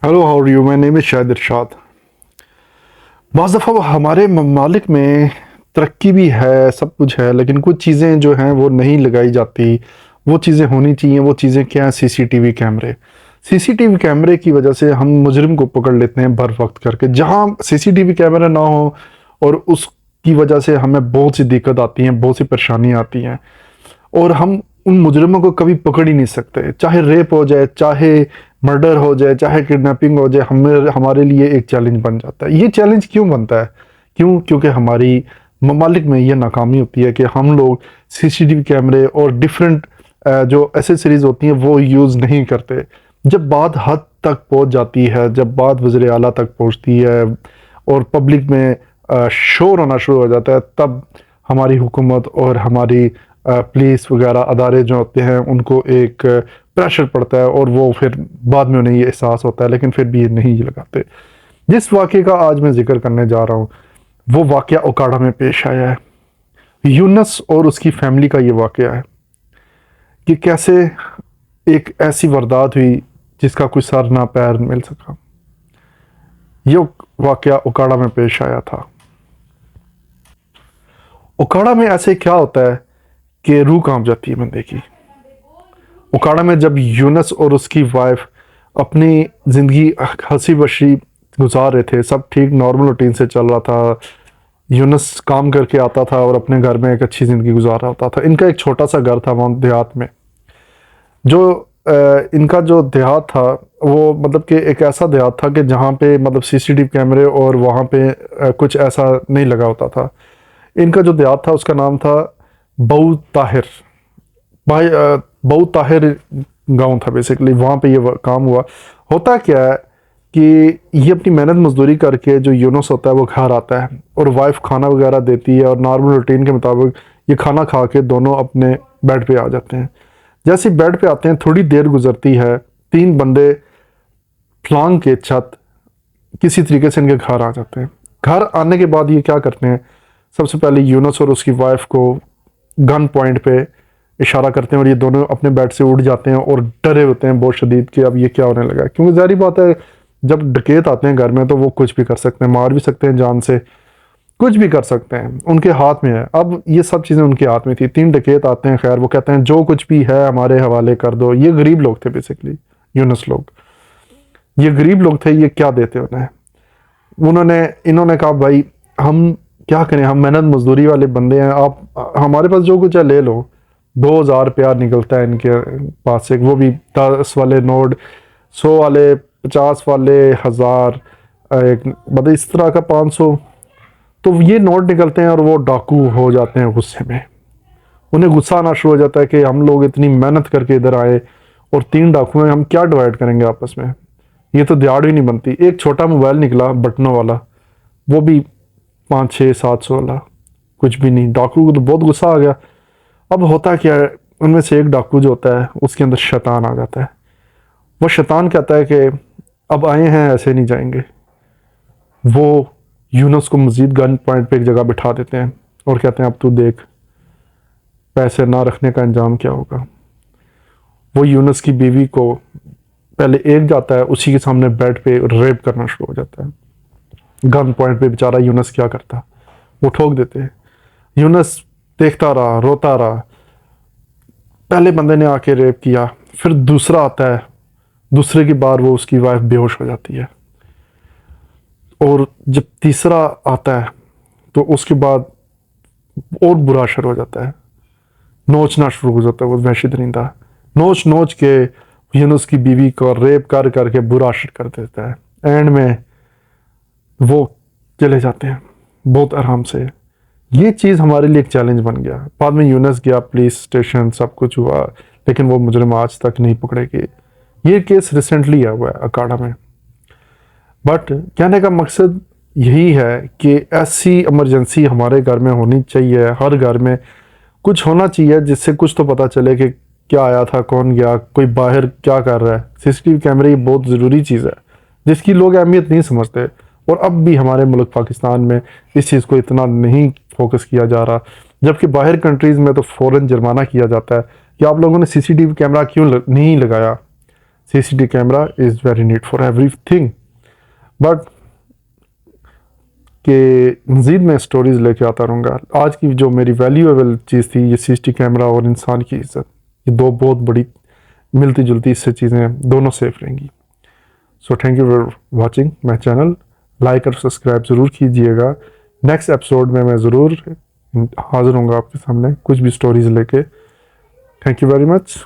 Hello, how are you? My name is Shahid Irshad. बाज़ दफ़ा हमारे ममालिक में तरक्की भी है, सब कुछ है, लेकिन कुछ चीज़ें जो हैं वो नहीं लगाई जाती। वो चीज़ें होनी चाहिए। वो चीज़ें क्या हैं? सीसीटीवी कैमरे। सीसीटीवी कैमरे की वजह से हम मुजरिम को पकड़ लेते हैं बर वक्त करके। जहाँ सीसीटीवी कैमरा ना हो और उसकी वजह से हमें बहुत सी दिक्कत आती हैं, बहुत सी परेशानियाँ आती हैं और हम उन मुजरिमों को कभी पकड़ ही नहीं सकते। चाहे रेप हो जाए, चाहे मर्डर हो जाए, चाहे किडनैपिंग हो जाए, हमें हमारे लिए एक चैलेंज बन जाता है। ये चैलेंज क्यों बनता है? क्यों? क्योंकि हमारी ममालिक में ये नाकामी होती है कि हम लोग सीसीटीवी कैमरे और डिफरेंट जो एसेसरीज होती हैं वो यूज़ नहीं करते। जब बात हद तक पहुंच जाती है, जब बात वज़ीर आला तक पहुंचती है और पब्लिक में शोर होना शुरू हो जाता है, तब हमारी हुकूमत और हमारी पुलिस वगैरह अदारे जो होते हैं उनको एक प्रेशर पड़ता है और वो फिर बाद में उन्हें ये एहसास होता है, लेकिन फिर भी ये नहीं लगाते। जिस वाक़े का आज मैं ज़िक्र करने जा रहा हूँ वो वाक़या ओकाड़ा में पेश आया है। यूनस और उसकी फैमिली का ये वाक़या है कि कैसे एक ऐसी वारदात हुई जिसका कोई सर ना पैर मिल सका। ये वाक़या ओकाड़ा में पेश आया था। ओकाड़ा में ऐसे क्या होता है कि रूह कांप जाती है बंदे की। ओकाड़ा में जब यूनस और उसकी वाइफ अपनी ज़िंदगी हंसी बशी गुजार रहे थे, सब ठीक नॉर्मल रूटीन से चल रहा था। यूनस काम करके आता था और अपने घर में एक अच्छी ज़िंदगी गुजार रहा होता था। इनका एक छोटा सा घर था वहाँ देहात में। जो इनका जो देहात था वो मतलब कि एक ऐसा देहात था कि जहाँ पे मतलब सीसीटीवी कैमरे और वहाँ पे कुछ ऐसा नहीं लगा होता था। इनका जो देहात था उसका नाम था बऊ ताहिर। भाई बऊ ताहिर गांव था बेसिकली। वहाँ पे ये काम हुआ। होता क्या है कि ये अपनी मेहनत मजदूरी करके जो यूनुस होता है वो घर आता है और वाइफ खाना वगैरह देती है और नॉर्मल रूटीन के मुताबिक ये खाना खा के दोनों अपने बेड पे आ जाते हैं। जैसे बेड पे आते हैं थोड़ी देर गुजरती है, तीन बंदे फ्लांग के छत किसी तरीके से इनके घर आ जाते हैं। घर आने के बाद ये क्या करते हैं, सबसे पहले यूनुस और उसकी वाइफ को गन पॉइंट पे इशारा करते हैं और ये दोनों अपने बेड से उठ जाते हैं और डरे होते हैं बहुत शदीद कि अब ये क्या होने लगा है। क्योंकि जाहिर बात है जब डकैत आते हैं घर में तो वो कुछ भी कर सकते हैं, मार भी सकते हैं जान से, कुछ भी कर सकते हैं, उनके हाथ में है। अब ये सब चीज़ें उनके हाथ में थी। तीन डकैत आते हैं, खैर वो कहते हैं जो कुछ भी है हमारे हवाले कर दो। ये गरीब लोग थे बेसिकली, यूनुस लोग। ये गरीब लोग थे, ये क्या देते उन्हें। इन्होंने कहा भाई हम क्या करें, हम मेहनत मजदूरी वाले बंदे हैं, आप हमारे पास जो कुछ है ले लो। 2,000 रुपया निकलता है इनके पास से, वो भी 10 वाले नोट, 100 वाले, 50 वाले, 1,000, एक मतलब इस तरह का 500। तो ये नोट निकलते हैं और वो डाकू हो जाते हैं गुस्से में। उन्हें गुस्सा आना शुरू हो जाता है कि हम लोग इतनी मेहनत करके इधर आए और तीन डाकू हैं, हम क्या डिवाइड करेंगे आपस में। ये तो दिहाड़ ही नहीं बनती। एक छोटा मोबाइल निकला बटनों वाला, वो भी 500-600-700 वाला, कुछ भी नहीं। डाकू को तो बहुत गुस्सा आ गया। अब होता क्या है, उनमें से एक डाकू जो होता है उसके अंदर शैतान आ जाता है। वो शैतान कहता है कि अब आए हैं ऐसे नहीं जाएंगे। वो यूनुस को मजीद गन पॉइंट पे एक जगह बिठा देते हैं और कहते हैं अब तू देख पैसे ना रखने का अंजाम क्या होगा। वो यूनुस की बीवी को पहले एक जाता है, उसी के सामने बेड पे रेप करना शुरू हो जाता है। गन पॉइंट पे बेचारा यूनुस क्या करता, वो ठोक देते हैं। यूनुस देखता रहा, रोता रहा। पहले बंदे ने आके रेप किया, फिर दूसरा आता है, दूसरे की बार वो उसकी वाइफ बेहोश हो जाती है और जब तीसरा आता है तो उसके बाद और बुरा असर हो जाता है। नोचना शुरू हो जाता है वो वहशी दरिंदा, नोच नोच के यूनुस की बीवी को रेप कर करके बुरा असर कर देता है। एंड में वो चले जाते हैं बहुत आराम से। ये चीज़ हमारे लिए एक चैलेंज बन गया। बाद में यूनुस गया पुलिस स्टेशन, सब कुछ हुआ, लेकिन वो मुजरिम आज तक नहीं पकड़े गए। ये केस रिसेंटली आया हुआ है अकाड़ा में। बट कहने का मकसद यही है कि ऐसी इमरजेंसी हमारे घर में होनी चाहिए। हर घर में कुछ होना चाहिए जिससे कुछ तो पता चले कि क्या आया था, कौन गया, कोई बाहर क्या कर रहा है। सीसीटीवी कैमरे बहुत ज़रूरी चीज़ है जिसकी लोग अहमियत नहीं समझते। और अब भी हमारे मुल्क पाकिस्तान में इस चीज़ को इतना नहीं फोकस किया जा रहा, जबकि बाहर कंट्रीज़ में तो फ़ौरन जुर्माना किया जाता है कि आप लोगों ने सीसीटीवी कैमरा क्यों नहीं लगाया। CCTV camera is very need for everything. But कि मज़ीद मैं स्टोरीज़ लेके आता रहूँगा। आज की जो मेरी वैल्यूएबल चीज़ थी ये CCTV कैमरा और इंसान की इज़्ज़त, ये दो बहुत बड़ी मिलती जुलती इससे चीज़ें दोनों सेफ रहेंगी। So thank you for watching my channel. Like और सब्सक्राइब ज़रूर कीजिएगा। नेक्स्ट एपिसोड में मैं ज़रूर हाज़िर होऊंगा आपके सामने कुछ भी स्टोरीज़ लेके। Thank you very much.